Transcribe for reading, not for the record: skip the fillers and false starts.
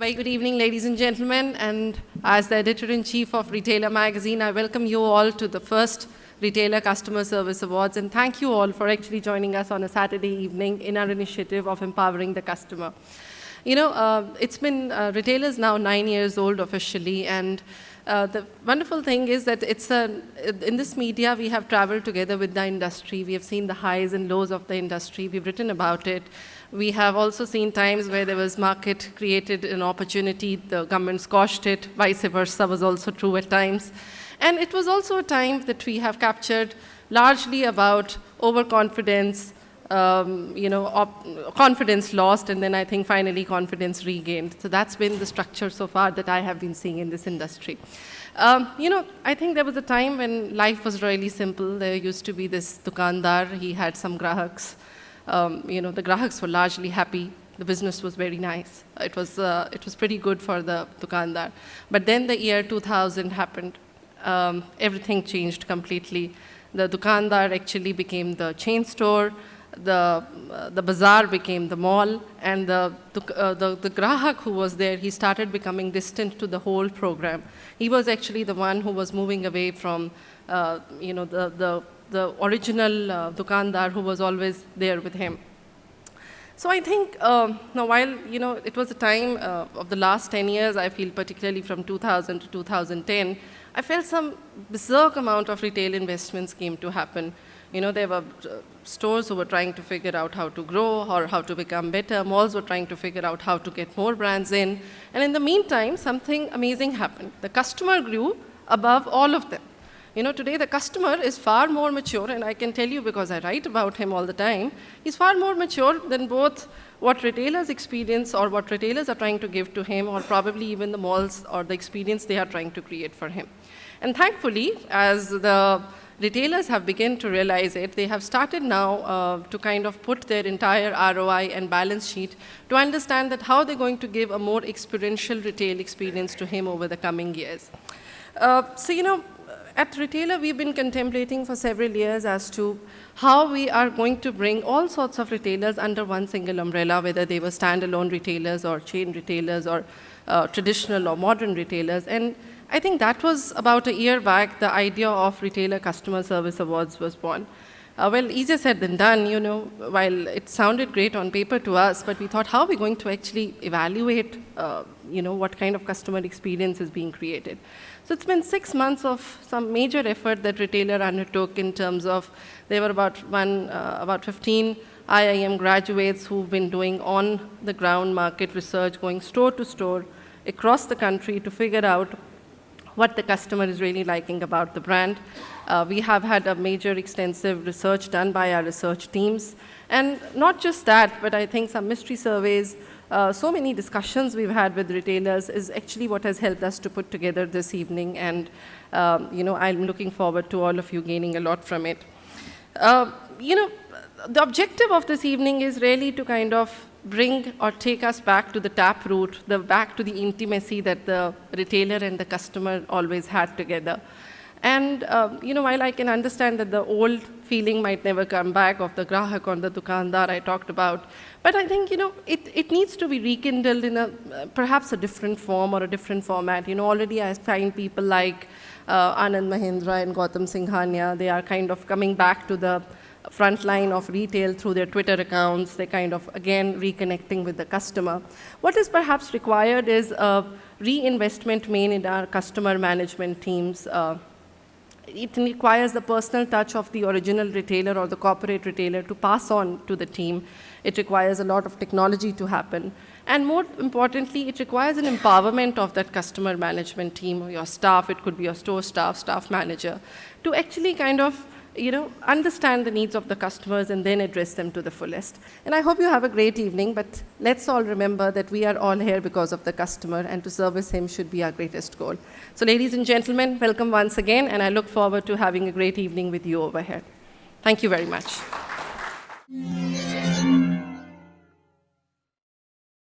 Very good evening, ladies and gentlemen. And as the editor-in-chief of Retailer Magazine, I welcome you all to the first Retailer Customer Service Awards. And thank you all for actually joining us on a Saturday evening in our initiative of empowering the customer. You know, it's been Retailer's now 9 years old officially. And the wonderful thing is that in this media, we have traveled together with the industry. We have seen the highs and lows of the industry. We've written about it. We have also seen times where there was market created an opportunity, the government squashed it, vice versa was also true at times. And it was also a time that we have captured largely about overconfidence, confidence lost, and then I think finally confidence regained. So that's been the structure so far that I have been seeing in this industry. I think there was a time when life was really simple. There used to be this dukandar, he had some grahaks. The grahaks were largely happy. The business was very nice. It was pretty good for the dukandar. But then the year 2000 happened. Everything changed completely. The dukandar actually became the chain store. The bazaar became the mall, and the grahak who was there, he started becoming distant to the whole program. He was actually the one who was moving away from the original dukandar who was always there with him. So I think now while it was a time of the last 10 years, I feel particularly from 2000 to 2010, I felt some berserk amount of retail investments came to happen. There were stores who were trying to figure out how to grow or how to become better. Malls were trying to figure out how to get more brands in. And in the meantime, something amazing happened. The customer grew above all of them. Today the customer is far more mature, and I can tell you because I write about him all the time, he's far more mature than both what retailers experience or what retailers are trying to give to him, or probably even the malls or the experience they are trying to create for him. And thankfully, as the retailers have begun to realize it, they have started now to kind of put their entire ROI and balance sheet to understand that how they're going to give a more experiential retail experience to him over the coming years. At Retailer, we've been contemplating for several years as to how we are going to bring all sorts of retailers under one single umbrella, whether they were standalone retailers or chain retailers or traditional or modern retailers. And I think that was about a year back, the idea of Retailer Customer Service Awards was born. Well, easier said than done, while it sounded great on paper to us, but we thought, how are we going to actually evaluate, what kind of customer experience is being created? So it's been 6 months of some major effort that Retailer undertook in terms of, there were about 15 IIM graduates who've been doing on-the-ground market research, going store to store across the country to figure out what the customer is really liking about the brand. We have had a major extensive research done by our research teams. And not just that, but I think some mystery surveys, so many discussions we've had with retailers is actually what has helped us to put together this evening. And I'm looking forward to all of you gaining a lot from it. The objective of this evening is really to kind of bring or take us back to the tap root, back to the intimacy that the retailer and the customer always had together. And while I can understand that the old feeling might never come back of the grahak or the dukandar I talked about, but I think it needs to be rekindled in perhaps a different form or a different format. Already I find people like Anand Mahindra and Gautam Singhania, they are kind of coming back to the front line of retail through their Twitter accounts. They're kind of, again, reconnecting with the customer. What is perhaps required is a reinvestment made in our customer management teams. It requires the personal touch of the original retailer or the corporate retailer to pass on to the team. It requires a lot of technology to happen. And more importantly, it requires an empowerment of that customer management team or your staff. It could be your store staff, staff manager, to actually kind of understand the needs of the customers and then address them to the fullest. And I hope you have a great evening, but let's all remember that we are all here because of the customer, and to service him should be our greatest goal. So ladies and gentlemen, welcome once again, and I look forward to having a great evening with you over here. Thank you very much.